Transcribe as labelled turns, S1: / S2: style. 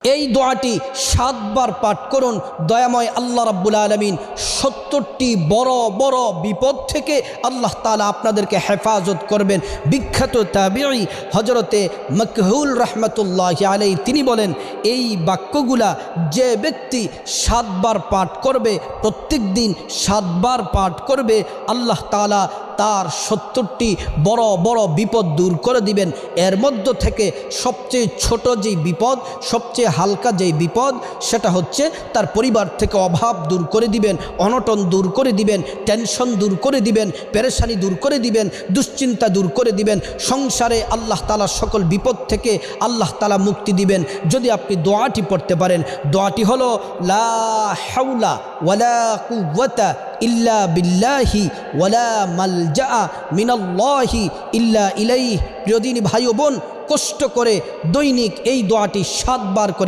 S1: এই দোয়াটি 7 বার পাঠ করুন। দয়াময় আল্লাহ রাব্বুল আলামিন 70টি বড় বড় বিপদ থেকে আল্লাহ তাআলা আপনাদেরকে হেফাজত করবেন। বিখ্যাত তাবিঈ হযরতে মাকহুল রাহমাতুল্লাহি আলাইহি তিনি বলেন, এই বাক্যগুলা যে ব্যক্তি 7 বার পাঠ করবে, প্রত্যেক দিন 7 বার পাঠ করবে, আল্লাহ তাআলা তার 70টি বড় বড় বিপদ দূর করে দিবেন। এর মধ্য থেকে সবচেয়ে ছোট যেই বিপদ, সবচেয়ে হালকা যেই বিপদ, সেটা হচ্ছে তার পরিবার থেকে অভাব দূর করে দিবেন, অনটন দূর করে দিবেন, টেনশন দূর করে দিবেন, পেরেশানি দূর করে দিবেন, দুশ্চিন্তা দূর করে দিবেন। সংসারে আল্লাহ তাআলা সকল বিপদ থেকে আল্লাহ তাআলা মুক্তি দিবেন যদি আপনি দোয়াটি পড়তে পারেন। দোয়াটি হলো লা হাওলা ওয়ালা কুওয়াতা ইল্লা বিল্লাহি ওয়ালা মালজা মিনাল্লাহি ইল্লা ইলাইহি। প্রিয় দিনী ভাই ও বোন, কষ্ট করে দৈনিক এই দোয়াটি 7 বার করে